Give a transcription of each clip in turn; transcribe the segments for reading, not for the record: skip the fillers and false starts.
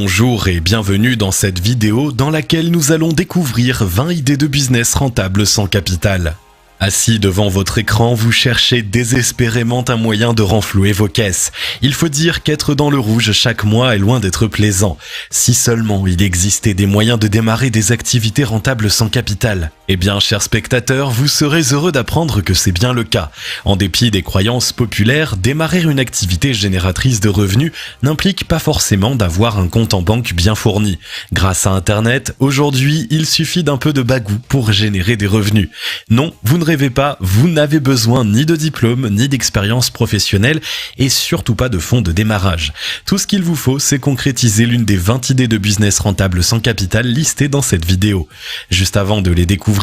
Bonjour et bienvenue dans cette vidéo dans laquelle nous allons découvrir 20 idées de business rentables sans capital. Assis devant votre écran, vous cherchez désespérément un moyen de renflouer vos caisses. Il faut dire qu'être dans le rouge chaque mois est loin d'être plaisant. Si seulement il existait des moyens de démarrer des activités rentables sans capital. Eh bien, chers spectateurs, vous serez heureux d'apprendre que c'est bien le cas. En dépit des croyances populaires, démarrer une activité génératrice de revenus n'implique pas forcément d'avoir un compte en banque bien fourni. Grâce à Internet, aujourd'hui, il suffit d'un peu de bagou pour générer des revenus. Non, vous ne rêvez pas, vous n'avez besoin ni de diplôme, ni d'expérience professionnelle et surtout pas de fonds de démarrage. Tout ce qu'il vous faut, c'est concrétiser l'une des 20 idées de business rentables sans capital listées dans cette vidéo. Juste avant de les découvrir,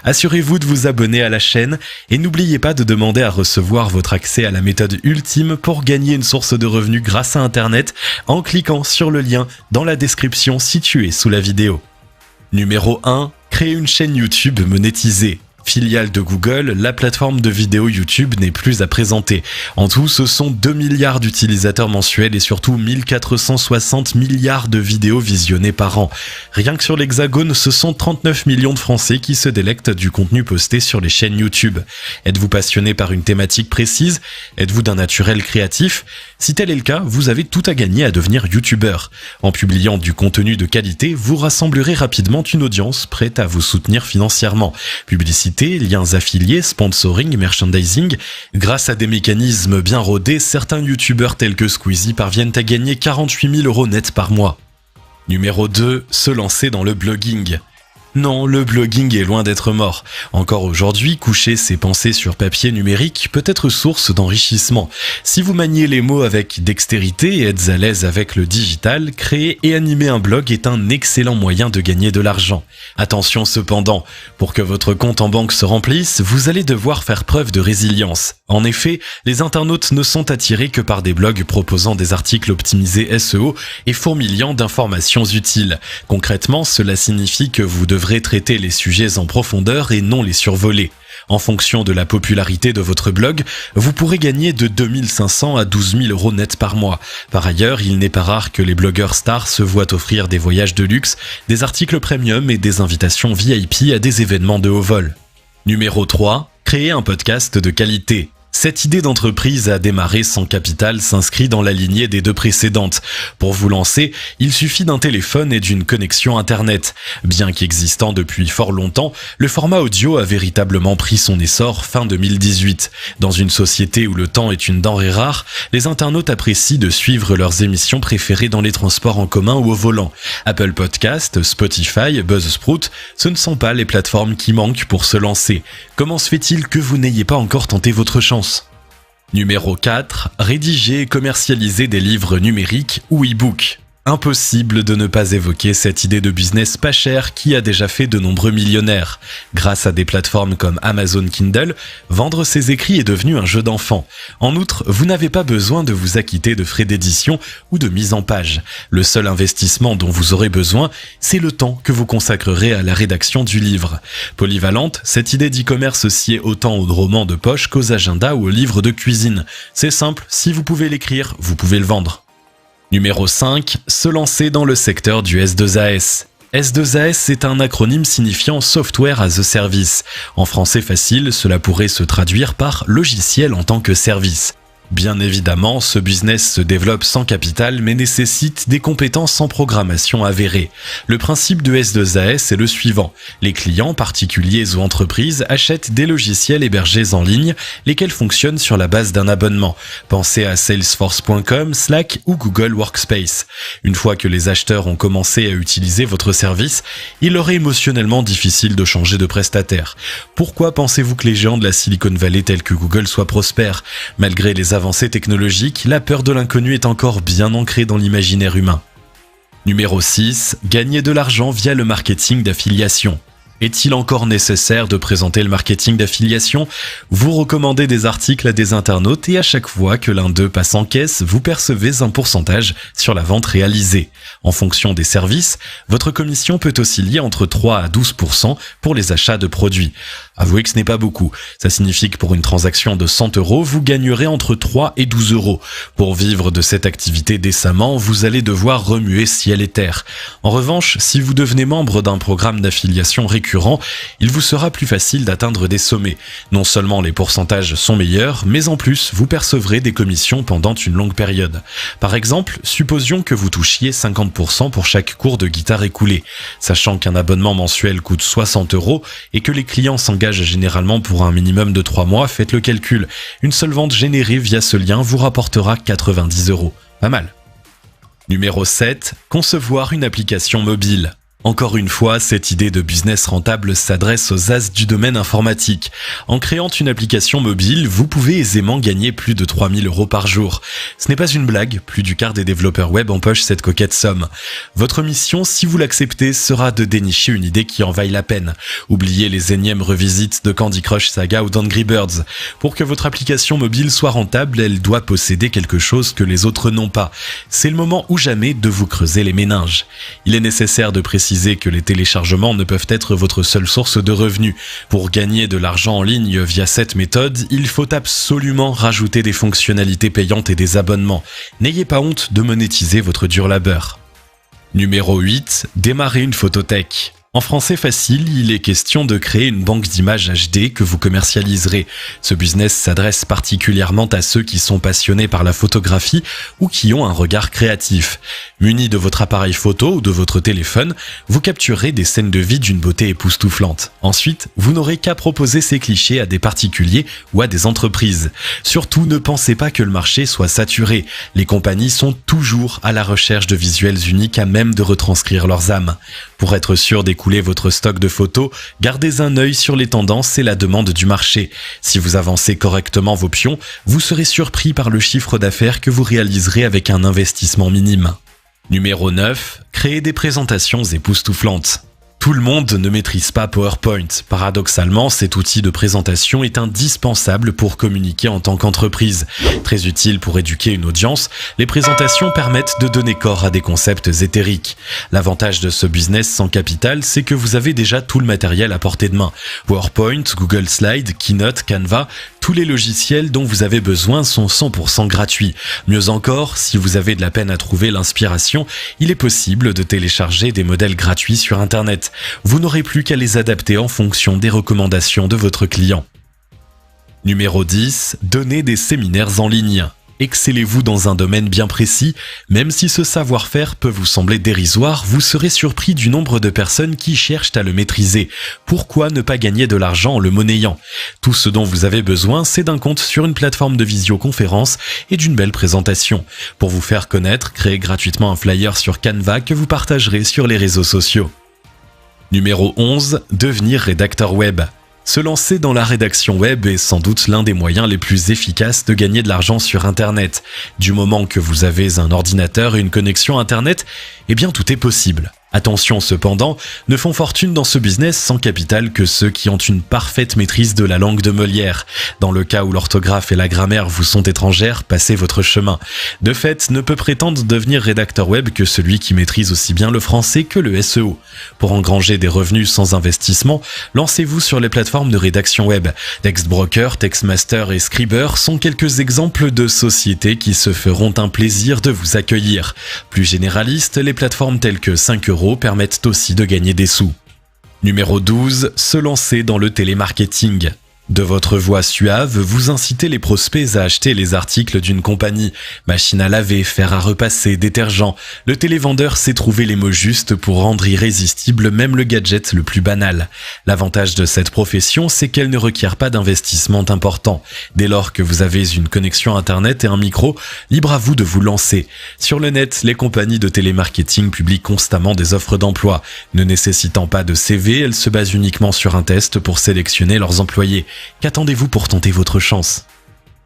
assurez-vous de vous abonner à la chaîne et n'oubliez pas de demander à recevoir votre accès à la méthode ultime pour gagner une source de revenus grâce à Internet en cliquant sur le lien dans la description située sous la vidéo. Numéro 1. Créer une chaîne YouTube monétisée. Filiale de Google, la plateforme de vidéo YouTube n'est plus à présenter. En tout, ce sont 2 milliards d'utilisateurs mensuels et surtout 1460 milliards de vidéos visionnées par an. Rien que sur l'Hexagone, ce sont 39 millions de Français qui se délectent du contenu posté sur les chaînes YouTube. Êtes-vous passionné par une thématique précise? Êtes-vous d'un naturel créatif? Si tel est le cas, vous avez tout à gagner à devenir YouTubeur. En publiant du contenu de qualité, vous rassemblerez rapidement une audience prête à vous soutenir financièrement. Publicité, liens affiliés, sponsoring, merchandising. Grâce à des mécanismes bien rodés, certains youtubeurs tels que Squeezie parviennent à gagner 48 000 € net par mois. Numéro 2. Se lancer dans le blogging. Non, le blogging est loin d'être mort. Encore aujourd'hui, coucher ses pensées sur papier numérique peut être source d'enrichissement. Si vous maniez les mots avec dextérité et êtes à l'aise avec le digital, créer et animer un blog est un excellent moyen de gagner de l'argent. Attention cependant, pour que votre compte en banque se remplisse, vous allez devoir faire preuve de résilience. En effet, les internautes ne sont attirés que par des blogs proposant des articles optimisés SEO et fourmillant d'informations utiles. Concrètement, cela signifie que vous devrez traiter les sujets en profondeur et non les survoler. En fonction de la popularité de votre blog, vous pourrez gagner de 2500 à 12 000 € net par mois. Par ailleurs, il n'est pas rare que les blogueurs stars se voient offrir des voyages de luxe, des articles premium et des invitations VIP à des événements de haut vol. Numéro 3. Créer un podcast de qualité. Cette idée d'entreprise à démarrer sans capital s'inscrit dans la lignée des deux précédentes. Pour vous lancer, il suffit d'un téléphone et d'une connexion Internet. Bien qu'existant depuis fort longtemps, le format audio a véritablement pris son essor fin 2018. Dans une société où le temps est une denrée rare, les internautes apprécient de suivre leurs émissions préférées dans les transports en commun ou au volant. Apple Podcast, Spotify, Buzzsprout, ce ne sont pas les plateformes qui manquent pour se lancer. Comment se fait-il que vous n'ayez pas encore tenté votre chance ? Numéro 4. Rédiger et commercialiser des livres numériques ou e-books. Impossible de ne pas évoquer cette idée de business pas chère qui a déjà fait de nombreux millionnaires. Grâce à des plateformes comme Amazon Kindle, vendre ses écrits est devenu un jeu d'enfant. En outre, vous n'avez pas besoin de vous acquitter de frais d'édition ou de mise en page. Le seul investissement dont vous aurez besoin, c'est le temps que vous consacrerez à la rédaction du livre. Polyvalente, cette idée d'e-commerce sied autant aux romans de poche qu'aux agendas ou aux livres de cuisine. C'est simple, si vous pouvez l'écrire, vous pouvez le vendre. Numéro 5. Se lancer dans le secteur du S2AS. S2AS est un acronyme signifiant Software as a Service. En français facile, cela pourrait se traduire par logiciel en tant que service. Bien évidemment, ce business se développe sans capital mais nécessite des compétences en programmation avérées. Le principe de S2AS est le suivant. Les clients, particuliers ou entreprises, achètent des logiciels hébergés en ligne, lesquels fonctionnent sur la base d'un abonnement. Pensez à Salesforce.com, Slack ou Google Workspace. Une fois que les acheteurs ont commencé à utiliser votre service, il leur est émotionnellement difficile de changer de prestataire. Pourquoi pensez-vous que les géants de la Silicon Valley tels que Google soient prospères? Malgré les avancées technologiques, la peur de l'inconnu est encore bien ancrée dans l'imaginaire humain. Numéro 6. Gagner de l'argent via le marketing d'affiliation. Est-il encore nécessaire de présenter le marketing d'affiliation? Vous recommandez des articles à des internautes et à chaque fois que l'un d'eux passe en caisse, vous percevez un pourcentage sur la vente réalisée. En fonction des services, votre commission peut osciller entre 3 à 12% pour les achats de produits. Avouez que ce n'est pas beaucoup. Ça signifie que pour une transaction de 100 €, vous gagnerez entre 3 et 12 €. Pour vivre de cette activité décemment, vous allez devoir remuer ciel et terre. En revanche, si vous devenez membre d'un programme d'affiliation récurrent, il vous sera plus facile d'atteindre des sommets. Non seulement les pourcentages sont meilleurs, mais en plus, vous percevrez des commissions pendant une longue période. Par exemple, supposions que vous touchiez 50% pour chaque cours de guitare écoulé. Sachant qu'un abonnement mensuel coûte 60 € et que les clients s'engagent généralement pour un minimum de 3 mois, faites le calcul. Une seule vente générée via ce lien vous rapportera 90 €. Pas mal. Numéro 7. Concevoir une application mobile. Encore une fois, cette idée de business rentable s'adresse aux as du domaine informatique. En créant une application mobile, vous pouvez aisément gagner plus de 3 000 € par jour. Ce n'est pas une blague, plus du quart des développeurs web empochent cette coquette somme. Votre mission, si vous l'acceptez, sera de dénicher une idée qui en vaille la peine. Oubliez les énièmes revisites de Candy Crush Saga ou d'Angry Birds. Pour que votre application mobile soit rentable, elle doit posséder quelque chose que les autres n'ont pas. C'est le moment ou jamais de vous creuser les méninges. Il est nécessaire de préciser que les téléchargements ne peuvent être votre seule source de revenus. Pour gagner de l'argent en ligne via cette méthode, il faut absolument rajouter des fonctionnalités payantes et des abonnements. N'ayez pas honte de monétiser votre dur labeur. Numéro 8. Démarrer une photothèque. En français facile, il est question de créer une banque d'images HD que vous commercialiserez. Ce business s'adresse particulièrement à ceux qui sont passionnés par la photographie ou qui ont un regard créatif. Muni de votre appareil photo ou de votre téléphone, vous capturez des scènes de vie d'une beauté époustouflante. Ensuite, vous n'aurez qu'à proposer ces clichés à des particuliers ou à des entreprises. Surtout, ne pensez pas que le marché soit saturé. Les compagnies sont toujours à la recherche de visuels uniques à même de retranscrire leurs âmes. Pour être sûr d'écouler votre stock de photos, gardez un œil sur les tendances et la demande du marché. Si vous avancez correctement vos pions, vous serez surpris par le chiffre d'affaires que vous réaliserez avec un investissement minime. Numéro 9. Créer des présentations époustouflantes. Tout le monde ne maîtrise pas PowerPoint. Paradoxalement, cet outil de présentation est indispensable pour communiquer en tant qu'entreprise. Très utile pour éduquer une audience, les présentations permettent de donner corps à des concepts éthériques. L'avantage de ce business sans capital, c'est que vous avez déjà tout le matériel à portée de main. PowerPoint, Google Slides, Keynote, Canva, tous les logiciels dont vous avez besoin sont 100% gratuits. Mieux encore, si vous avez de la peine à trouver l'inspiration, il est possible de télécharger des modèles gratuits sur Internet. Vous n'aurez plus qu'à les adapter en fonction des recommandations de votre client. Numéro 10. Donner des séminaires en ligne. Excellez-vous dans un domaine bien précis, même si ce savoir-faire peut vous sembler dérisoire, vous serez surpris du nombre de personnes qui cherchent à le maîtriser. Pourquoi ne pas gagner de l'argent en le monnayant? Tout ce dont vous avez besoin, c'est d'un compte sur une plateforme de visioconférence et d'une belle présentation. Pour vous faire connaître, créez gratuitement un flyer sur Canva que vous partagerez sur les réseaux sociaux. Numéro 11. Devenir rédacteur web. Se lancer dans la rédaction web est sans doute l'un des moyens les plus efficaces de gagner de l'argent sur Internet. Du moment que vous avez un ordinateur et une connexion Internet, eh bien tout est possible. Attention cependant, ne font fortune dans ce business sans capital que ceux qui ont une parfaite maîtrise de la langue de Molière. Dans le cas où l'orthographe et la grammaire vous sont étrangères, passez votre chemin. De fait, ne peut prétendre devenir rédacteur web que celui qui maîtrise aussi bien le français que le SEO. Pour engranger des revenus sans investissement, lancez-vous sur les plateformes de rédaction web. Textbroker, Textmaster et Scriber sont quelques exemples de sociétés qui se feront un plaisir de vous accueillir. Plus généraliste, les plateformes telles que 5 € permettent aussi de gagner des sous. Numéro 12. Se lancer dans le télémarketing. De votre voix suave, vous incitez les prospects à acheter les articles d'une compagnie. Machine à laver, fer à repasser, détergent. Le télévendeur sait trouver les mots justes pour rendre irrésistible même le gadget le plus banal. L'avantage de cette profession, c'est qu'elle ne requiert pas d'investissement important. Dès lors que vous avez une connexion Internet et un micro, libre à vous de vous lancer. Sur le net, les compagnies de télémarketing publient constamment des offres d'emploi. Ne nécessitant pas de CV, elles se basent uniquement sur un test pour sélectionner leurs employés. Qu'attendez-vous pour tenter votre chance?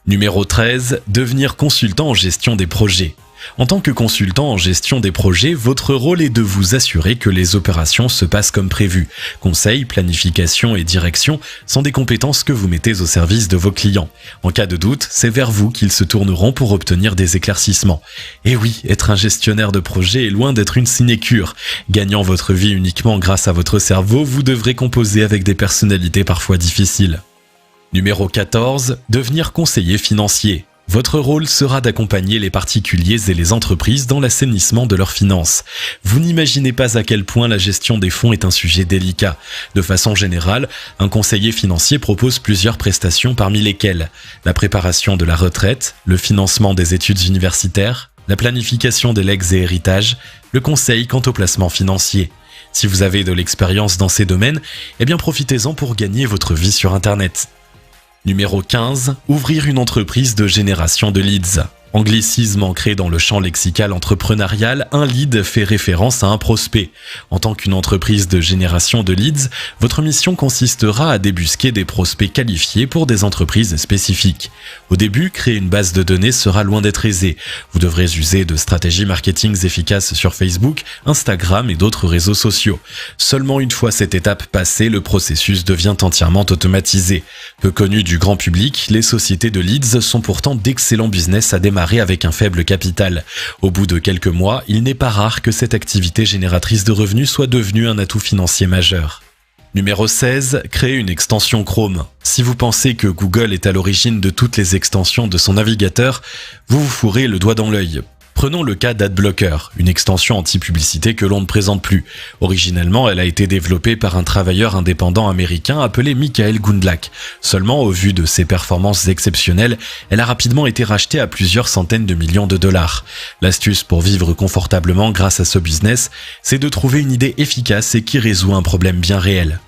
Numéro 13. Devenir consultant en gestion des projets. En tant que consultant en gestion des projets, votre rôle est de vous assurer que les opérations se passent comme prévu. Conseil, planification et direction sont des compétences que vous mettez au service de vos clients. En cas de doute, c'est vers vous qu'ils se tourneront pour obtenir des éclaircissements. Et oui, être un gestionnaire de projet est loin d'être une sinécure. Gagnant votre vie uniquement grâce à votre cerveau, vous devrez composer avec des personnalités parfois difficiles. Numéro 14. Devenir conseiller financier. Votre rôle sera d'accompagner les particuliers et les entreprises dans l'assainissement de leurs finances. Vous n'imaginez pas à quel point la gestion des fonds est un sujet délicat. De façon générale, un conseiller financier propose plusieurs prestations parmi lesquelles la préparation de la retraite, le financement des études universitaires, la planification des legs et héritages, le conseil quant au placement financier. Si vous avez de l'expérience dans ces domaines, eh bien profitez-en pour gagner votre vie sur Internet. Numéro 15. Ouvrir une entreprise de génération de leads. Anglicisme ancré dans le champ lexical entrepreneurial, un lead fait référence à un prospect. En tant qu'une entreprise de génération de leads, votre mission consistera à débusquer des prospects qualifiés pour des entreprises spécifiques. Au début, créer une base de données sera loin d'être aisé. Vous devrez user de stratégies marketing efficaces sur Facebook, Instagram et d'autres réseaux sociaux. Seulement une fois cette étape passée, le processus devient entièrement automatisé. Peu connu du grand public, les sociétés de leads sont pourtant d'excellents business à démarrer avec un faible capital. Au bout de quelques mois, il n'est pas rare que cette activité génératrice de revenus soit devenue un atout financier majeur. Numéro 16. Créer une extension Chrome. Si vous pensez que Google est à l'origine de toutes les extensions de son navigateur, vous vous fourrez le doigt dans l'œil. Prenons le cas d'AdBlocker, une extension anti-publicité que l'on ne présente plus. Originellement, elle a été développée par un travailleur indépendant américain appelé Michael Gundlach. Seulement, au vu de ses performances exceptionnelles, elle a rapidement été rachetée à plusieurs centaines de millions de dollars. L'astuce pour vivre confortablement grâce à ce business, c'est de trouver une idée efficace et qui résout un problème bien réel.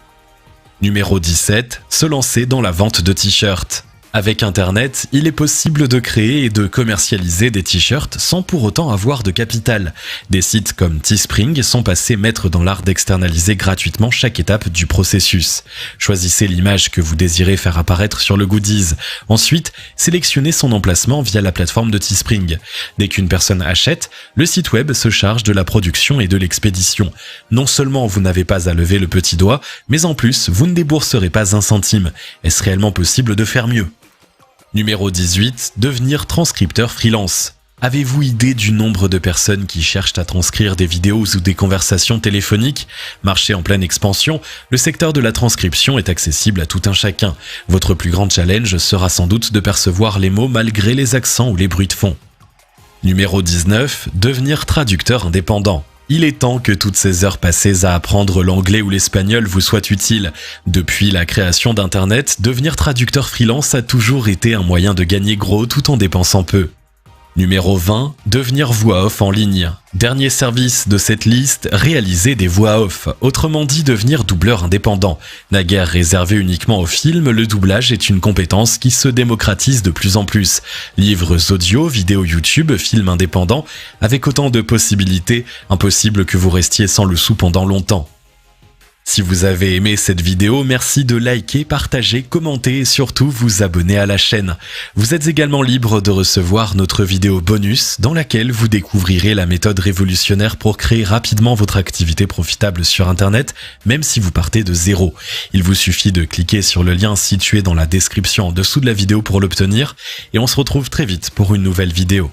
Numéro 17. Se lancer dans la vente de t-shirts. Avec Internet, il est possible de créer et de commercialiser des t-shirts sans pour autant avoir de capital. Des sites comme Teespring sont passés maîtres dans l'art d'externaliser gratuitement chaque étape du processus. Choisissez l'image que vous désirez faire apparaître sur le goodies. Ensuite, sélectionnez son emplacement via la plateforme de Teespring. Dès qu'une personne achète, le site web se charge de la production et de l'expédition. Non seulement vous n'avez pas à lever le petit doigt, mais en plus, vous ne débourserez pas un centime. Est-ce réellement possible de faire mieux ? Numéro 18. Devenir transcripteur freelance. Avez-vous idée du nombre de personnes qui cherchent à transcrire des vidéos ou des conversations téléphoniques ? Marché en pleine expansion, le secteur de la transcription est accessible à tout un chacun. Votre plus grand challenge sera sans doute de percevoir les mots malgré les accents ou les bruits de fond. Numéro 19. Devenir traducteur indépendant. Il est temps que toutes ces heures passées à apprendre l'anglais ou l'espagnol vous soient utiles. Depuis la création d'Internet, devenir traducteur freelance a toujours été un moyen de gagner gros tout en dépensant peu. Numéro 20. Devenir voix off en ligne. Dernier service de cette liste, réaliser des voix off, autrement dit devenir doubleur indépendant. Naguère réservé uniquement aux films, le doublage est une compétence qui se démocratise de plus en plus. Livres audio, vidéos YouTube, films indépendants, avec autant de possibilités, impossible que vous restiez sans le sou pendant longtemps. Si vous avez aimé cette vidéo, merci de liker, partager, commenter et surtout vous abonner à la chaîne. Vous êtes également libre de recevoir notre vidéo bonus dans laquelle vous découvrirez la méthode révolutionnaire pour créer rapidement votre activité profitable sur Internet, même si vous partez de zéro. Il vous suffit de cliquer sur le lien situé dans la description en dessous de la vidéo pour l'obtenir et on se retrouve très vite pour une nouvelle vidéo.